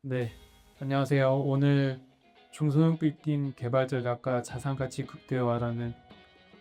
네, 안녕하세요. 오늘 중소형 빌딩 개발 전략과 자산가치 극대화라는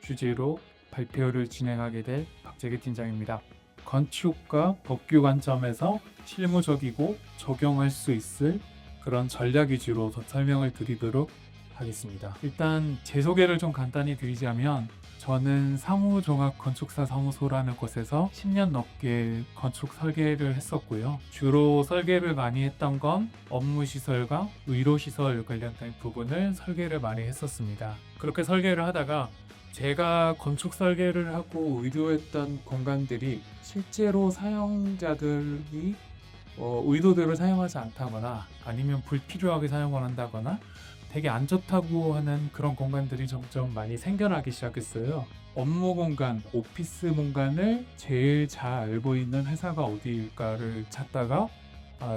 주제로 발표를 진행하게 될 박재기 팀장입니다. 건축과 법규 관점에서 실무적이고 적용할 수 있을 그런 전략 위주로 더 설명을 드리도록 하겠습니다. 일단 제 소개를 좀 간단히 드리자면 저는 사무종합건축사 사무소라는 곳에서 10년 넘게 건축 설계를 했었고요. 주로 설계를 많이 했던 건 업무시설과 의료시설 관련된 부분을 설계를 많이 했었습니다. 그렇게 설계를 하다가 제가 건축 설계를 하고 의도했던 공간들이 실제로 사용자들이 의도대로 사용하지 않다거나 아니면 불필요하게 사용을 한다거나 되게 안 좋다고 하는 그런 공간들이 점점 많이 생겨나기 시작했어요. 업무 공간, 오피스 공간을 제일 잘 알고 있는 회사가 어디일까를 찾다가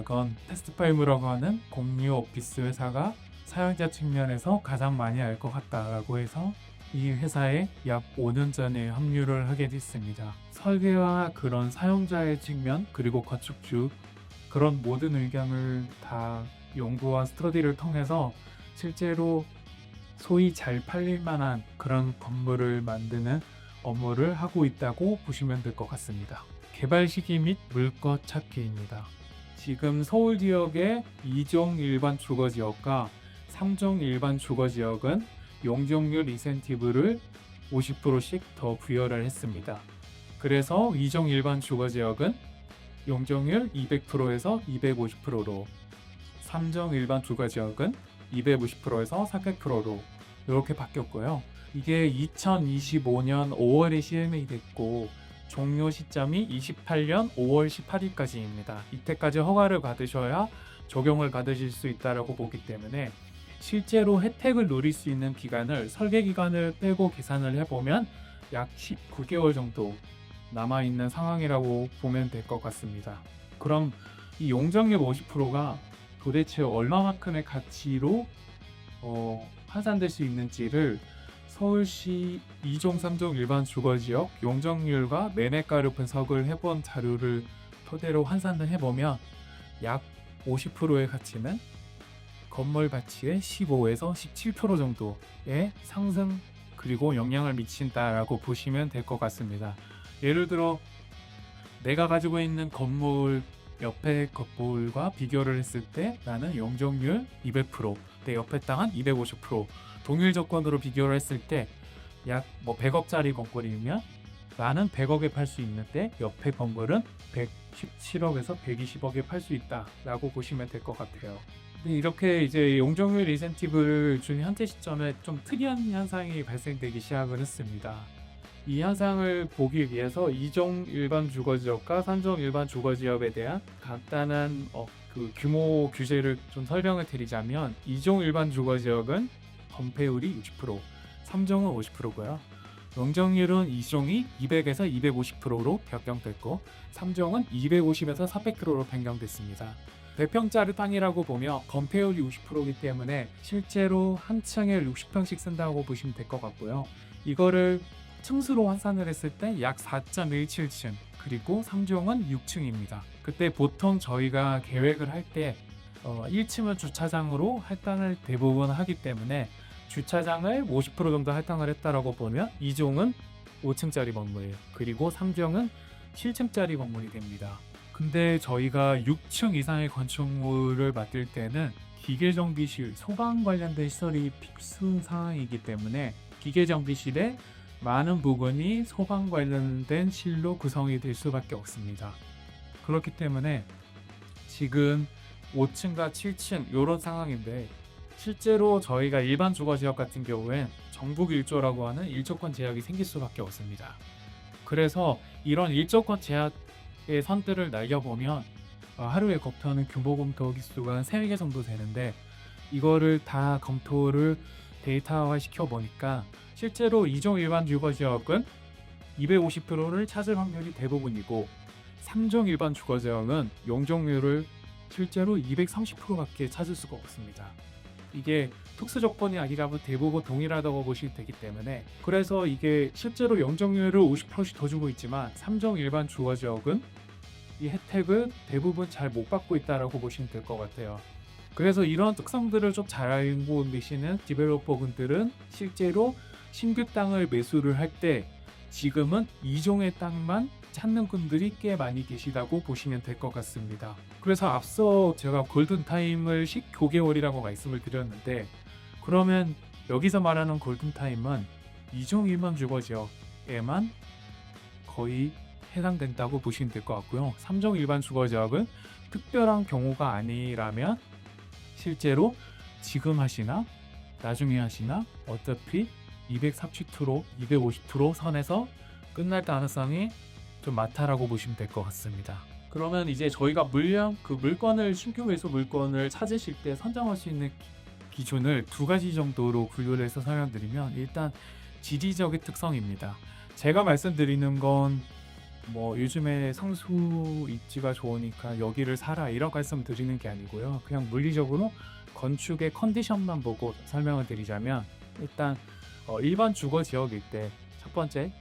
그건 테스트파이브라고 하는 공유 오피스 회사가 사용자 측면에서 가장 많이 알 것 같다라고 해서 이 회사에 약 5년 전에 합류를 하게 됐습니다. 설계와 그런 사용자의 측면 그리고 건축주 그런 모든 의견을 다 연구와 스터디를 통해서 실제로 소위 잘 팔릴 만한 그런 건물을 만드는 업무를 하고 있다고 보시면 될 것 같습니다. 개발 시기 및 물것 찾기입니다. 지금 서울 지역의 2종 일반 주거 지역과 3종 일반 주거 지역은 용적률 인센티브를 50%씩 더 부여를 했습니다. 그래서 2종 일반 주거 지역은 용적률 200%에서 250%로 3종 일반 주거 지역은 250%에서 400%로 이렇게 바뀌었고요. 이게 2025년 5월에 시행이 됐고 종료 시점이 28년 5월 18일까지입니다. 이때까지 허가를 받으셔야 적용을 받으실 수 있다고 보기 때문에 실제로 혜택을 누릴 수 있는 기간을 설계 기간을 빼고 계산을 해보면 약 19개월 정도 남아있는 상황이라고 보면 될 것 같습니다. 그럼 이 용적률 50%가 도대체 얼마만큼의 가치로 환산될 수 있는지를 서울시 2종, 3종 일반 주거지역 용적률과 매매가를 분석을 해본 자료를 토대로 환산을 해보면 약 50%의 가치는 건물 가치의 15에서 17% 정도의 상승 그리고 영향을 미친다라고 보시면 될 것 같습니다. 예를 들어 내가 가지고 있는 건물 옆에 건물과 비교를 했을 때 나는 용적률 200%, 내 옆에 땅은 250%, 동일 조건으로 비교를 했을 때 약 100억짜리 건물이면 나는 100억에 팔 수 있는데 옆에 건물은 117억에서 120억에 팔 수 있다라고 보시면 될 것 같아요. 근데 이렇게 이제 용적률 인센티브를 준 현재 시점에 좀 특이한 현상이 발생되기 시작을 했습니다. 이 현상을 보기 위해서 2종 일반 주거지역과 3종 일반 주거지역에 대한 간단한 규모 규제를 좀 설명을 드리자면 2종 일반 주거지역은 건폐율이 60%, 3종은 50%고요. 용적률은 2종이 200에서 250%로 변경됐고 3종은 250에서 400%로 변경됐습니다. 100평짜리 땅이라고 보면 건폐율이 60%이기 때문에 실제로 한 층에 60평씩 쓴다고 보시면 될 것 같고요. 이거를 층수로 환산을 했을 때 약 4.17층 그리고 3종은 6층입니다. 그때 보통 저희가 계획을 할 때 1층은 주차장으로 할당을 대부분 하기 때문에 주차장을 50% 정도 할당을 했다라고 보면 2종은 5층짜리 건물 그리고 3종은 7층짜리 건물이 됩니다. 근데 저희가 6층 이상의 건축물을 맡을 때는 기계정비실, 소방 관련된 시설이 필수 상황이기 때문에 기계정비실에 많은 부분이 소방 관련된 실로 구성이 될 수밖에 없습니다. 그렇기 때문에 지금 5층과 7층 이런 상황인데 실제로 저희가 일반 주거지역 같은 경우엔 정북 1조라고 하는 일조권 제약이 생길 수밖에 없습니다. 그래서 이런 일조권 제약의 선들을 날려보면 하루에 검토하는 규모 검토 기수가 한 3개 정도 되는데 이거를 다 검토를 데이터화 시켜보니까 실제로 2종 일반 주거지역은 250%를 찾을 확률이 대부분이고 3종 일반 주거지역은 용적률을 실제로 230%밖에 찾을 수가 없습니다. 이게 특수 조건이 아니라면 대부분 동일하다고 보시면 되기 때문에 그래서 이게 실제로 용적률을 50%씩 더 주고 있지만 3종 일반 주거지역은 이 혜택을 대부분 잘 못 받고 있다라고 보시면 될 것 같아요. 그래서 이런 특성들을 좀 잘 알고 계시는 디벨로퍼분들은 실제로 신규 땅을 매수를 할 때 지금은 이종의 땅만 찾는 분들이 꽤 많이 계시다고 보시면 될 것 같습니다. 그래서 앞서 제가 골든타임을 15개월이라고 말씀을 드렸는데, 그러면 여기서 말하는 골든타임은 이종 일반 주거 지역에만 거의 해당된다고 보시면 될 것 같고요. 3종 일반 주거 지역은 특별한 경우가 아니라면 실제로 지금 하시나 나중에 하시나 어차피 240%, 250% 선에서 끝날 가능성이 좀 많다라고 보시면 될 것 같습니다. 그러면 이제 저희가 물건을 신규 매수 물건을 찾으실 때 선정할 수 있는 기준을 두 가지 정도로 분류를 해서 설명드리면, 일단 지리적인 특성입니다. 제가 말씀드리는 건 뭐 요즘에 상수 입지가 좋으니까 여기를 사라 이런 말씀 드리는 게 아니고요. 그냥 물리적으로 건축의 컨디션만 보고 설명을 드리자면, 일단 일반 주거 지역일 때 첫 번째,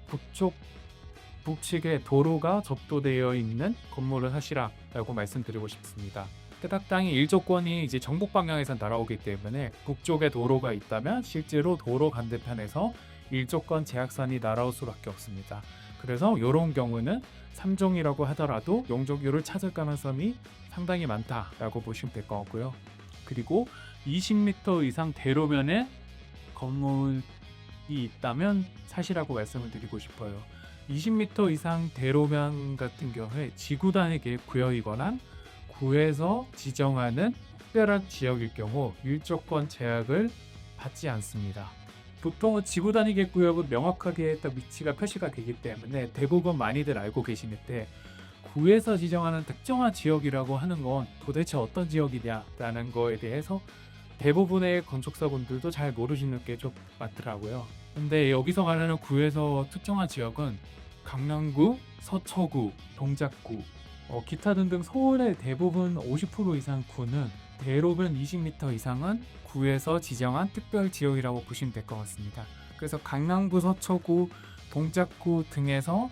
북측에 도로가 접도되어 있는 건물을 하시라라고 말씀드리고 싶습니다. 해당 땅이 일조권이 이제 정북 방향에서 날아오기 때문에 북쪽에 도로가 있다면 실제로 도로 반대편에서 일조권 제약선이 날아올 수밖에 없습니다. 그래서 이런 경우는 3종이라고 하더라도 용적률을 찾을 가능성이 상당히 많다라고 보시면 될 것 같고요. 그리고 20m 이상 대로면에 건물이 있다면 사시라고 말씀을 드리고 싶어요. 20m 이상 대로면 같은 경우에 지구 단위 계획 구역이거나 구에서 지정하는 특별한 지역일 경우 일조권 제약을 받지 않습니다. 보통은 지구 단위 계획 구역은 명확하게 딱 위치가 표시가 되기 때문에 대부분 많이들 알고 계시는데, 구에서 지정하는 특정한 지역이라고 하는 건 도대체 어떤 지역이냐라는 거에 대해서 대부분의 건축사분들도 잘 모르시는 게 좀 많더라고요. 근데 여기서 말하는 구에서 특정한 지역은 강남구, 서초구, 동작구, 기타 등등 서울의 대부분 50% 이상 구는 대로변 20m 이상은 구에서 지정한 특별 지역이라고 보시면 될 것 같습니다. 그래서 강남구, 서초구, 동작구 등에서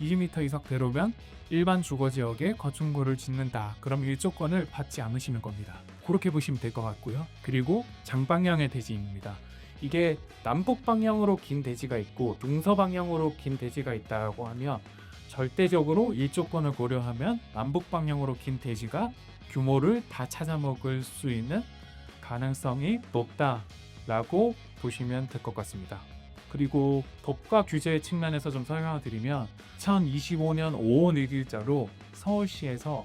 20m 이상 대로변 일반 주거지역에 건축물을 짓는다. 그럼 일조권을 받지 않으시는 겁니다. 그렇게 보시면 될 것 같고요. 그리고 장방향의 대지입니다. 이게 남북 방향으로 긴 대지가 있고 동서 방향으로 긴 대지가 있다고 하면 절대적으로 일조권을 고려하면 남북 방향으로 긴 대지가 규모를 다 찾아먹을 수 있는 가능성이 높다라고 보시면 될 것 같습니다. 그리고 법과 규제 측면에서 좀 설명을 드리면, 2025년 5월 1일자로 서울시에서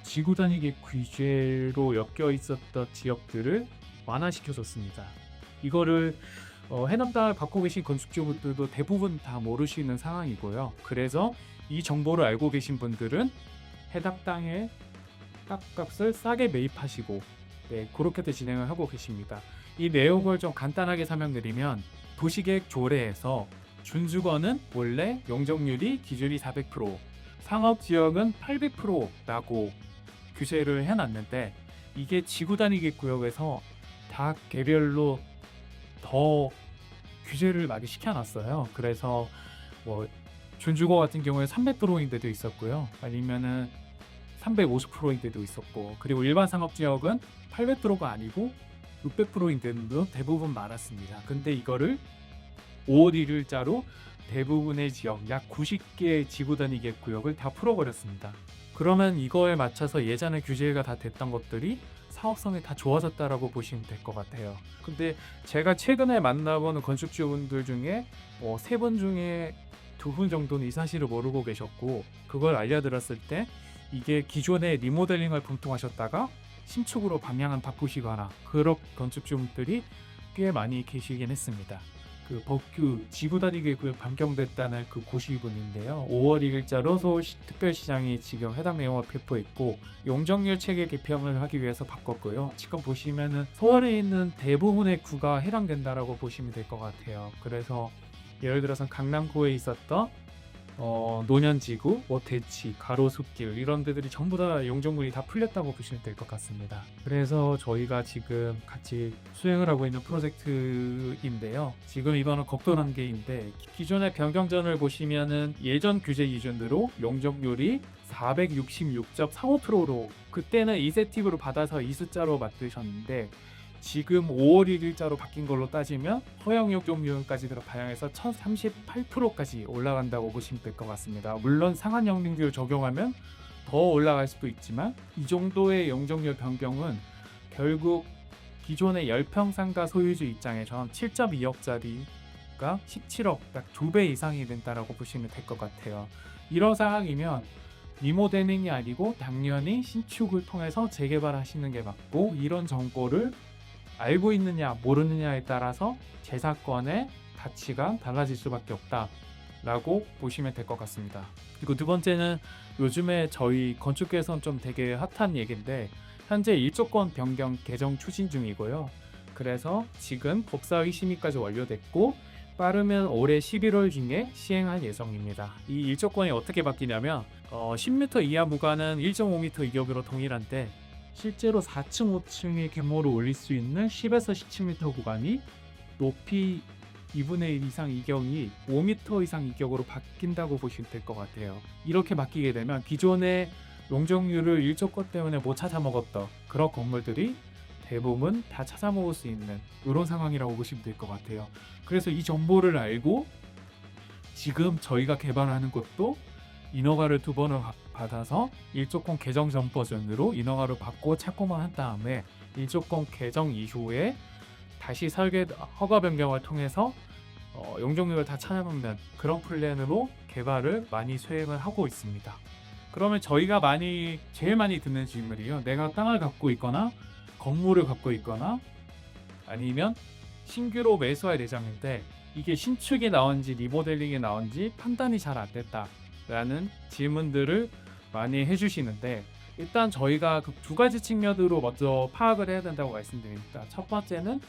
지구 단위계 규제로 엮여 있었던 지역들을 완화시켜줬습니다. 이거를 해남 땅을 갖고 계신 건축주분들도 대부분 다 모르시는 상황이고요. 그래서 이 정보를 알고 계신 분들은 해당 땅의 땅값을 싸게 매입하시고 그렇게도 진행을 하고 계십니다. 이 내용을 좀 간단하게 설명드리면, 도시계획 조례에서 준주거는 원래 용적률이 기준이 400%, 상업지역은 800%라고 규제를 해놨는데, 이게 지구 단위 구역에서 다 개별로 더 규제를 많이 시켜놨어요. 그래서 뭐 준주거 같은 경우에 300%인 데도 있었고요. 아니면은 350%인 데도 있었고, 그리고 일반 상업지역은 800%가 아니고 600%인 데도 대부분 많았습니다. 근데 이거를 5월 1일자로 대부분의 지역, 약 90개의 지구 단위 계획 구역을 다 풀어버렸습니다. 그러면 이거에 맞춰서 예전에 규제가 다 됐던 것들이 사업성이 다 좋아졌다라고 보시면 될 것 같아요. 근데 제가 최근에 만나보는 건축주분들 중에 3분 중에 2분 정도는 이 사실을 모르고 계셨고, 그걸 알려드렸을 때 이게 기존에 리모델링을 분통하셨다가 신축으로 방향을 바꾸시거나 그런 건축주분들이 꽤 많이 계시긴 했습니다. 그 법규 지구 단위 계획구역 변경됐다는 그 고시분인데요. 5월 1일자로 서울시 특별시장이 지금 해당 내용을 배포했고, 용적률 체계 개편을 하기 위해서 바꿨고요. 지금 보시면은 서울에 있는 대부분의 구가 해당된다라고 보시면 될 것 같아요. 그래서 예를 들어서 강남구에 있었던 노년지구, 대치, 가로수길 이런 데들이 전부 다 용적률이 다 풀렸다고 보시면 될 것 같습니다. 그래서 저희가 지금 같이 수행을 하고 있는 프로젝트인데요. 지금 이거는 국도 단계인데, 기존의 변경전을 보시면은 예전 규제 기준으로 용적률이 466.35%로 그때는 이세티브로 받아서 이 숫자로 만드셨는데 지금 5월 1일자로 바뀐 걸로 따지면 허용 용적률까지 반영해서 1038%까지 올라간다고 보시면 될 것 같습니다. 물론 상한 영등률 적용하면 더 올라갈 수도 있지만 이 정도의 용적률 변경은 결국 기존의 10평 상가 소유주 입장에선 7.2억짜리가 17억, 약 2배 이상이 된다라고 보시면 될 것 같아요. 이런 상황이면 리모델링이 아니고 당연히 신축을 통해서 재개발하시는 게 맞고, 이런 정보를 알고 있느냐 모르느냐에 따라서 재산권의 가치가 달라질 수밖에 없다라고 보시면 될 것 같습니다. 그리고 두 번째는 요즘에 저희 건축계에선 좀 되게 핫한 얘기인데, 현재 1조권 변경 개정 추진 중이고요. 그래서 지금 법사위 심의까지 완료됐고 빠르면 올해 11월 중에 시행할 예정입니다. 이 1조권이 어떻게 바뀌냐면 10m 이하 무관은 1.5m 이격으로 동일한데, 실제로 4층, 5층의 규모를 올릴 수 있는 10에서 17m 구간이 높이 2분의 1 이상 이격이 5m 이상 이격으로 바뀐다고 보시면 될 것 같아요. 이렇게 바뀌게 되면 기존의 용적률을 1조권 때문에 못 찾아 먹었던 그런 건물들이 대부분 다 찾아 먹을 수 있는 이런 상황이라고 보시면 될 것 같아요. 그래서 이 정보를 알고 지금 저희가 개발하는 것도 인허가를 2번을 받아서 1조권 개정 전 버전으로 인허가를 받고 착공을 한 다음에 1조권 개정 이후에 다시 설계 허가 변경을 통해서 용적률을 다 찾아먹는 그런 플랜으로 개발을 많이 수행을 하고 있습니다. 그러면 저희가 제일 많이 듣는 질문이요, 내가 땅을 갖고 있거나 건물을 갖고 있거나 아니면 신규로 매수할 예정인데 이게 신축이 나온지 리모델링이 나온지 판단이 잘 안 됐다라는 질문들을 많이 해주시는데, 일단 저희가 그 두 가지 측면으로 먼저 파악을 해야 된다고 말씀드립니다. 첫 번째는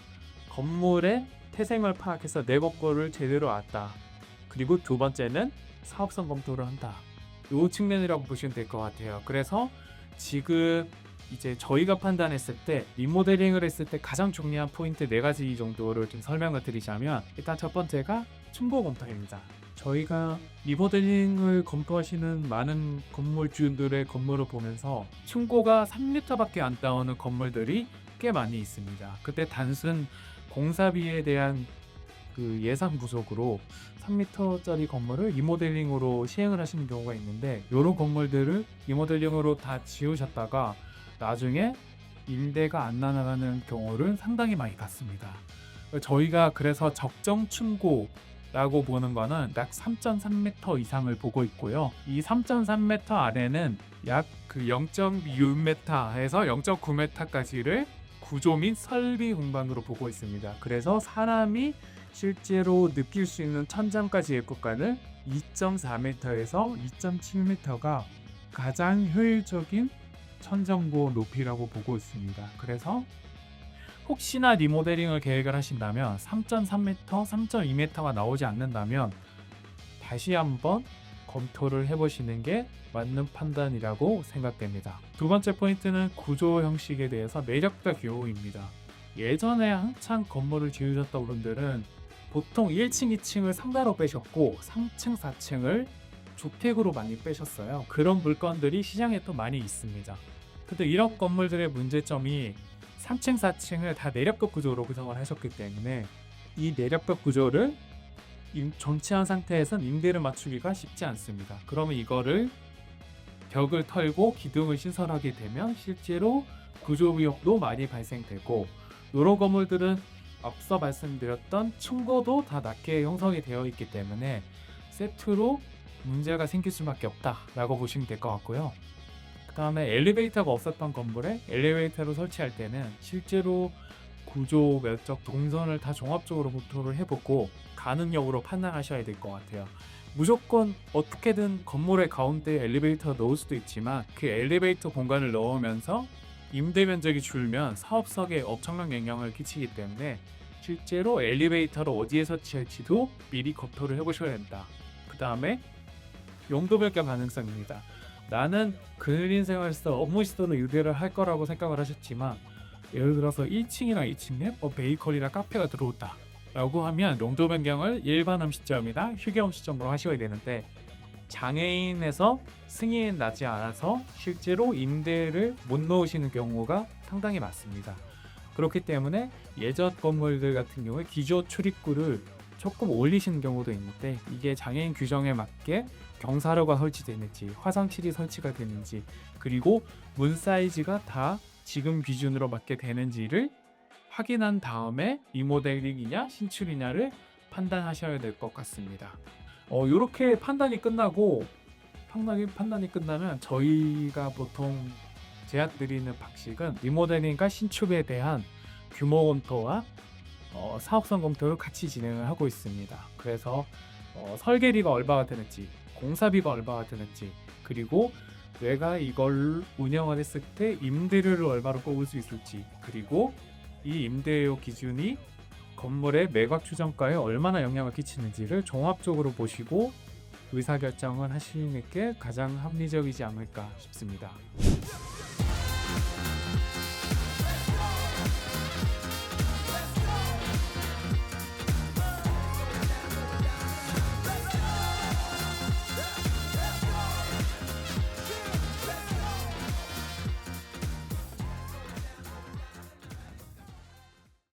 건물의 태생을 파악해서 내 것거를 제대로 알았다. 그리고 두 번째는 사업성 검토를 한다. 이 측면이라고 보시면 될 것 같아요. 그래서 지금 이제 저희가 판단했을 때, 리모델링을 했을 때 가장 중요한 포인트 4가지 정도를 좀 설명을 드리자면, 일단 첫 번째가 층고 검토입니다. 저희가 리모델링을 검토하시는 많은 건물주들의 건물을 보면서 층고가 3m밖에 안 나오는 건물들이 꽤 많이 있습니다. 그때 단순 공사비에 대한 그 예산 부족으로 3m짜리 건물을 리모델링으로 시행을 하시는 경우가 있는데, 이런 건물들을 리모델링으로 다 지으셨다가 나중에 임대가 안 나가는 경우를 상당히 많이 봤습니다. 저희가 그래서 적정 층고라고 보는 거는 약 3.3m 이상을 보고 있고요. 이 3.3m 아래는 약 그 0.6m에서 0.9m까지를 구조 및 설비 공간으로 보고 있습니다. 그래서 사람이 실제로 느낄 수 있는 천장까지의 구간을 2.4m에서 2.7m가 가장 효율적인 천정고 높이라고 보고 있습니다. 그래서 혹시나 리모델링을 계획을 하신다면 3.3m, 3.2m가 나오지 않는다면 다시 한번 검토를 해보시는 게 맞는 판단이라고 생각됩니다. 두 번째 포인트는 구조 형식에 대해서 매력적 교호입니다. 예전에 한창 건물을 지으셨던 분들은 보통 1층, 2층을 상가로 빼셨고 3층, 4층을 주택으로 많이 빼셨어요. 그런 물건들이 시장에 또 많이 있습니다. 근데 이런 건물들의 문제점이 3층, 4층을 다 내력벽 구조로 구성을 하셨기 때문에 이 내력벽 구조를 정치한 상태에서는 임대를 맞추기가 쉽지 않습니다. 그러면 이거를 벽을 털고 기둥을 신설하게 되면 실제로 구조 위협도 많이 발생되고, 이런 건물들은 앞서 말씀드렸던 층고도 다 낮게 형성이 되어 있기 때문에 세트로 문제가 생길 수밖에 없다라고 보시면 될 것 같고요. 그 다음에 엘리베이터가 없었던 건물에 엘리베이터를 설치할 때는 실제로 구조, 면적, 동선을 다 종합적으로 검토를 해보고 가능력으로 판단하셔야 될 것 같아요. 무조건 어떻게든 건물의 가운데 엘리베이터 넣을 수도 있지만 그 엘리베이터 공간을 넣으면서 임대 면적이 줄면 사업성에 엄청난 영향을 끼치기 때문에 실제로 엘리베이터를 어디에 설치할지도 미리 검토를 해보셔야 된다. 그 다음에 용도별격 가능성입니다. 나는 근린 생활에서 업무 시설을 유대를 할 거라고 생각을 하셨지만, 예를 들어서 1층이나 2층에 베이커리나 카페가 들어온다 라고 하면 용도 변경을 일반 음식점이나 휴게 음식점으로 하셔야 되는데, 장애인에서 승인 나지 않아서 실제로 임대를 못 넣으시는 경우가 상당히 많습니다. 그렇기 때문에 예전 건물들 같은 경우에 기조 출입구를 조금 올리시는 경우도 있는데, 이게 장애인 규정에 맞게 경사로가 설치되는지, 화상칠이 설치가 되는지, 그리고 문 사이즈가 다 지금 기준으로 맞게 되는지를 확인한 다음에 리모델링이냐 신축이냐를 판단하셔야 될 것 같습니다. 이렇게 판단이 끝나면 저희가 보통 제안드리는 방식은 리모델링과 신축에 대한 규모 검토와 사업성 검토를 같이 진행을 하고 있습니다. 그래서 설계비가 얼마가 되는지, 공사비가 얼마가 되는지, 그리고 내가 이걸 운영을 했을 때 임대료를 얼마로 뽑을 수 있을지, 그리고 이 임대료 기준이 건물의 매각 추정가에 얼마나 영향을 끼치는지를 종합적으로 보시고 의사결정을 하시는 게 가장 합리적이지 않을까 싶습니다.